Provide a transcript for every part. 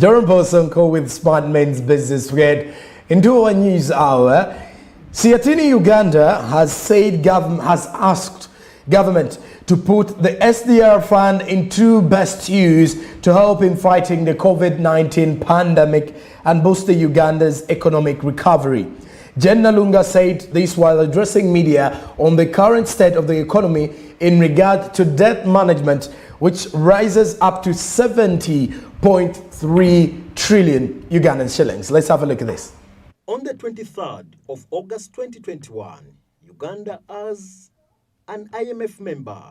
Jerome Bosonko with Smart Men's Business. We get into our news hour. SEATINI Uganda has asked government to put the SDR fund into best use to help in fighting the COVID-19 pandemic and boost Uganda's economic recovery. Jen Nalunga said this while addressing media on the current state of the economy in regard to debt management, which rises up to 70.3 trillion Ugandan shillings. Let's have a look at this. On the 23rd of August 2021, Uganda, as an IMF member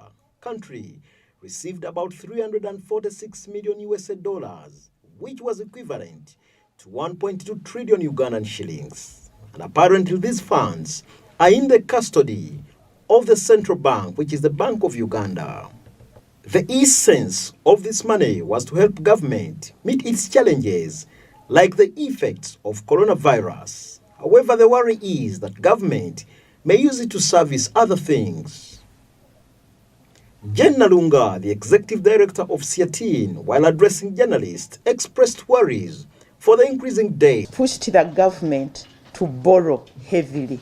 country, received about 346 million US dollars, which was equivalent to 1.2 trillion Ugandan shillings. And apparently these funds are in the custody of the central bank, which is the Bank of Uganda. The essence of this money was to help government meet its challenges, like the effects of coronavirus. However, the worry is that government may use it to service other things. Jen Nalunga, the executive director of SEATINI, while addressing journalists, expressed worries for the increasing debt. Pushed the government to borrow heavily,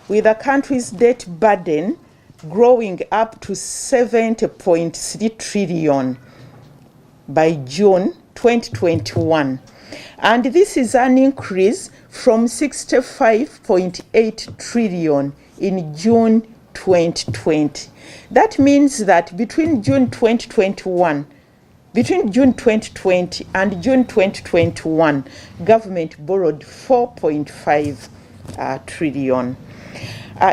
with the country's debt burden growing up to 70.3 trillion by June 2021. And this is an increase from 65.8 trillion in June 2020. That means that between June 2020 and June 2021, government borrowed 4.5 trillion.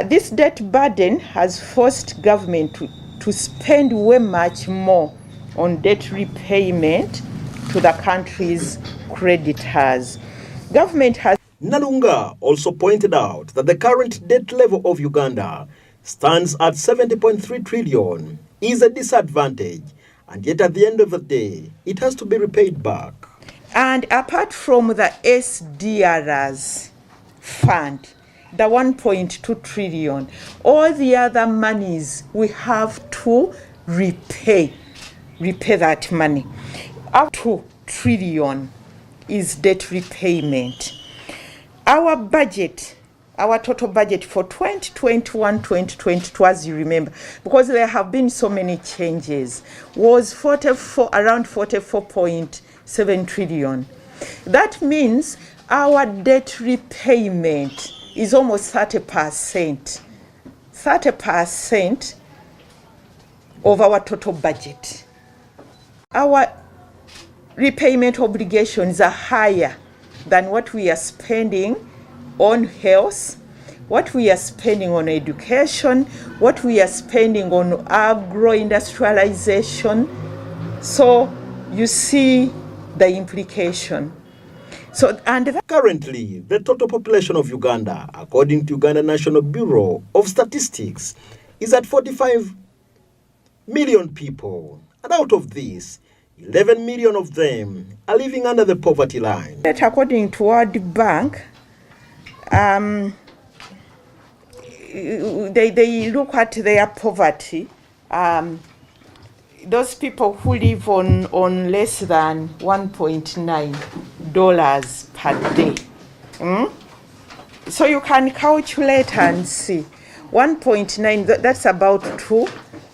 This debt burden has forced government to spend way much more on debt repayment to the country's creditors. Government has... Nalunga also pointed out that the current debt level of Uganda stands at 70.3 trillion, is a disadvantage, and yet at the end of the day, it has to be repaid back. And apart from the SDR's fund, the 1.2 trillion, all the other monies we have to repay that money. Up to 2 trillion is debt repayment. Our budget, our total budget for 2021-2022, as you remember, because there have been so many changes, was around 44.7 trillion. That means our debt repayment is almost 30%. 30% of our total budget. Our repayment obligations are higher than what we are spending on health, what we are spending on education, what we are spending on agro-industrialization. So you see the implication. Currently, the total population of Uganda, according to Uganda National Bureau of Statistics, is at 45 million people. And out of this, 11 million of them are living under the poverty line. According to World Bank, they look at their poverty. Those people who live on less than $1.9 per day. So you can calculate and see. 1.9, that's about $2.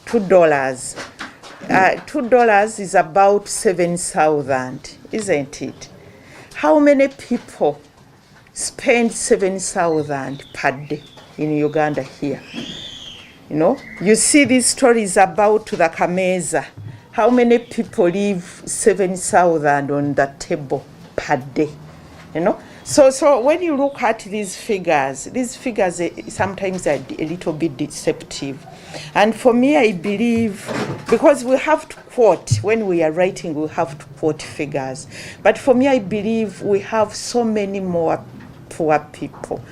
$2 is about 7,000, isn't it? How many people spend 7,000 per day in Uganda here? You know, you see these stories about the Kameza. How many people leave 7,000 on the table per day? You know, so when you look at these figures sometimes are a little bit deceptive. And for me, I believe, because we have to quote, when we are writing, we have to quote figures. But for me, I believe we have so many more poor people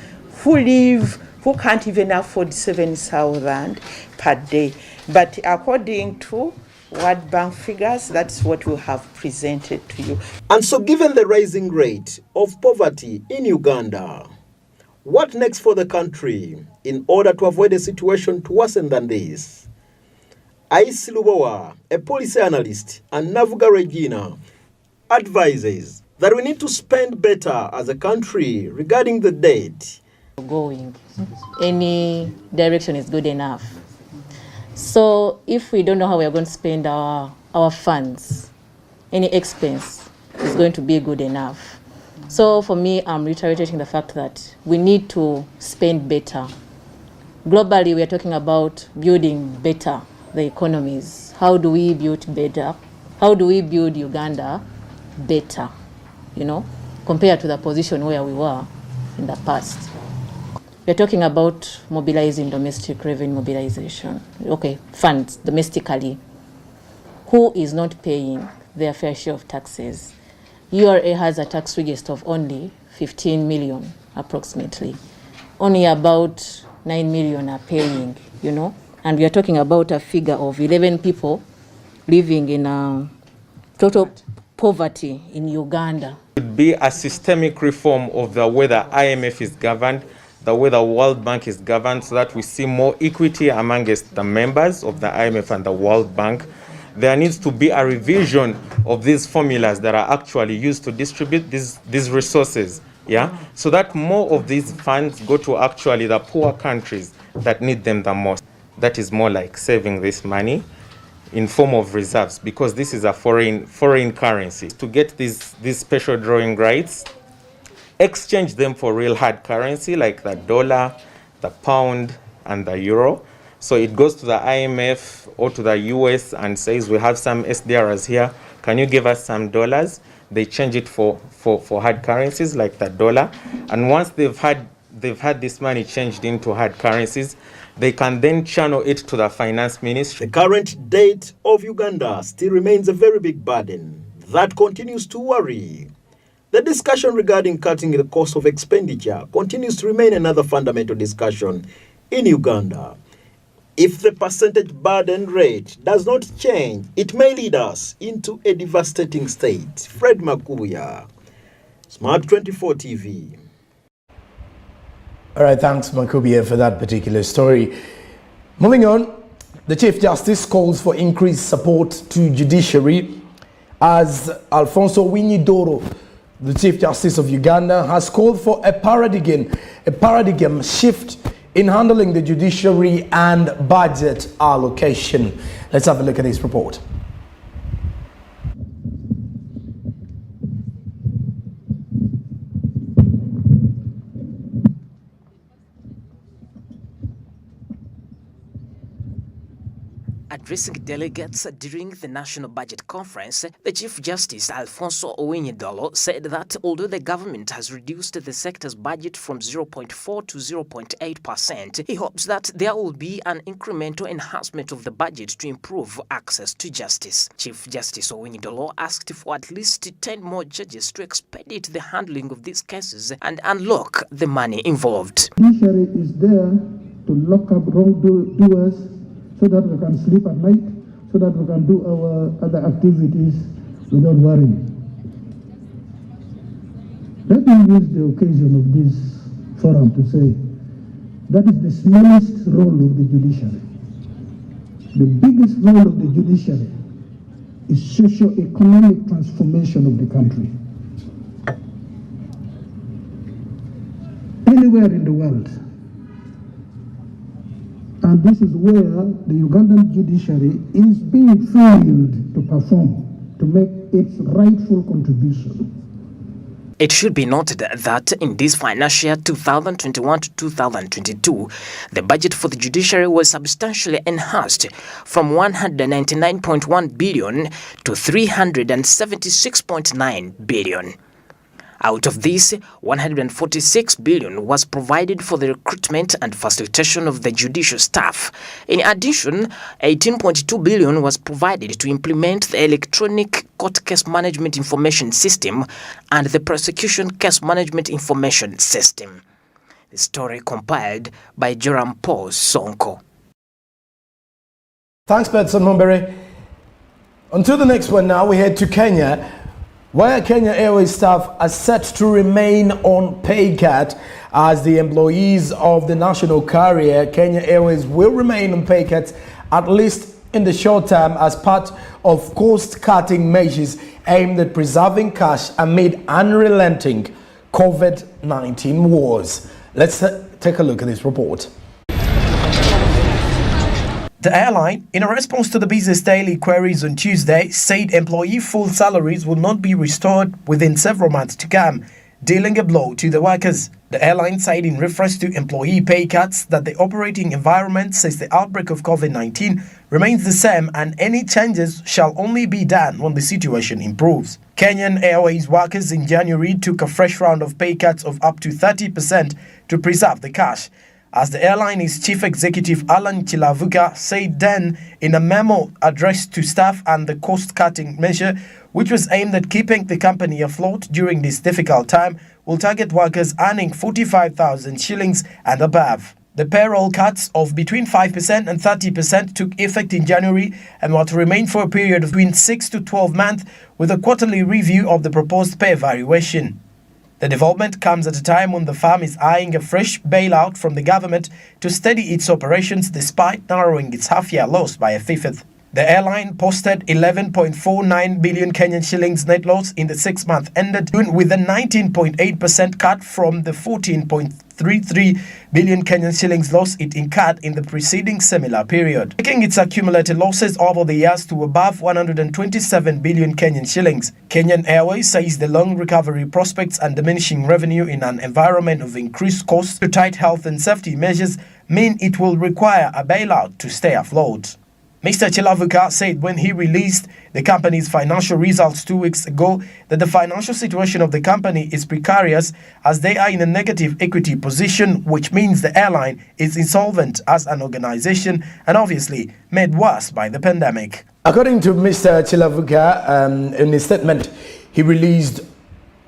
who can't even afford 7,000 per day. But according to World Bank figures, that's what we have presented to you. And so given the rising rate of poverty in Uganda, what next for the country in order to avoid a situation to worsen than this? Aisi Lubowa, a policy analyst, and Navuga Regina advises that we need to spend better as a country regarding the debt. Going, any direction is good enough. So if we don't know how we are going to spend our funds, any expense is going to be good enough. So for me, I'm reiterating the fact that we need to spend better. Globally, we are talking about building better the economies. How do we build better? How do we build Uganda better, compared to the position where we were in the past? We're talking about mobilizing domestic revenue mobilization. Okay, funds domestically. Who is not paying their fair share of taxes? URA has a tax register of only 15 million approximately. Only about 9 million are paying, and we are talking about a figure of 11 people living in total poverty in Uganda. It would be a systemic reform of the way the IMF is governed, the way the World Bank is governed, so that we see more equity amongst the members of the IMF and the World Bank. There needs to be a revision of these formulas that are actually used to distribute these resources, so that more of these funds go to actually the poor countries that need them the most. That is more like saving this money in form of reserves, because this is a foreign currency. To get these special drawing rights, exchange them for real hard currency like the dollar, the pound, and the euro. So it goes to the IMF or to the US and says, we have some SDRs here, can you give us some dollars? They change it for hard currencies like the dollar. And once they've had this money changed into hard currencies, they can then channel it to the finance ministry. The current debt of Uganda still remains a very big burden that continues to worry. The discussion regarding cutting the cost of expenditure continues to remain another fundamental discussion in Uganda. If the percentage burden rate does not change, it may lead us into a devastating state. Fred Makuya, Smart 24 TV. All right, thanks, Makubia, for that particular story. Moving on, the Chief Justice calls for increased support to judiciary as Alfonso Winyidoro, the Chief Justice of Uganda, has called for a paradigm shift in handling the judiciary and budget allocation. Let's have a look at this report. Addressing delegates during the National Budget Conference, the Chief Justice Alfonso Winyidolo said that although the government has reduced the sector's budget from 0.4 to 0.8%, he hopes that there will be an incremental enhancement of the budget to improve access to justice. Chief Justice Winyidolo asked for at least 10 more judges to expedite the handling of these cases and unlock the money involved. The judiciary is there to lock up wrongdoers so that we can sleep at night, so that we can do our other activities without worrying. Let me use the occasion of this forum to say that is the smallest role of the judiciary. The biggest role of the judiciary is socio-economic transformation of the country. Anywhere in the world, and this is where the Ugandan judiciary is being failed to perform, to make its rightful contribution. It should be noted that in this financial year 2021 to 2022, the budget for the judiciary was substantially enhanced from 199.1 billion to 376.9 billion. Out of this, 146 billion was provided for the recruitment and facilitation of the judicial staff. In addition, 18.2 billion was provided to implement the electronic court case management information system and the prosecution case management information system. The story compiled by Joram Paul Sonko. Thanks, Betson Mumbere. On to the next one now, we head to Kenya, where Kenya Airways staff are set to remain on pay cut. As the employees of the national carrier, Kenya Airways will remain on pay cuts at least in the short term as part of cost-cutting measures aimed at preserving cash amid unrelenting COVID-19 wars. Let's take a look at this report. The airline, in a response to the Business Daily queries on Tuesday, said employee full salaries will not be restored within several months to come, dealing a blow to the workers. The airline said in reference to employee pay cuts that the operating environment since the outbreak of COVID-19 remains the same and any changes shall only be done when the situation improves. Kenyan Airways workers in January took a fresh round of pay cuts of up to 30% to preserve the cash. As the airline's chief executive Alan Chilavuka said then in a memo addressed to staff, and the cost-cutting measure, which was aimed at keeping the company afloat during this difficult time, will target workers earning 45,000 shillings and above. The payroll cuts of between 5% and 30% took effect in January and were to remain for a period of between 6 to 12 months with a quarterly review of the proposed pay valuation. The development comes at a time when the firm is eyeing a fresh bailout from the government to steady its operations despite narrowing its half-year loss by a fifth. The airline posted 11.49 billion Kenyan shillings net loss in the 6 month ended, with a 19.8% cut from the 14.33 billion Kenyan shillings loss it incurred in the preceding similar period, taking its accumulated losses over the years to above 127 billion Kenyan shillings. Kenyan Airways says the long recovery prospects and diminishing revenue in an environment of increased costs to tight health and safety measures mean it will require a bailout to stay afloat. Mr. Chilavuka said when he released the company's financial results 2 weeks ago that the financial situation of the company is precarious as they are in a negative equity position, which means the airline is insolvent as an organization and obviously made worse by the pandemic. According to Mr. Chilavuka, in his statement he released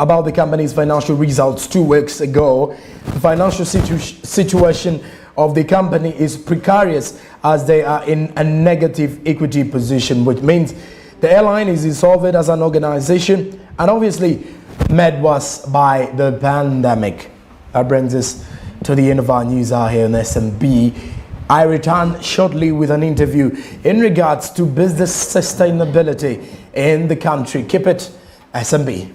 about the company's financial results 2 weeks ago, the financial situation of the company is precarious as they are in a negative equity position, which means the airline is insolvent as an organization and obviously made worse by the pandemic. That brings us to the end of our news hour here on SMB. I return shortly with an interview in regards to business sustainability in the country. Keep it SMB.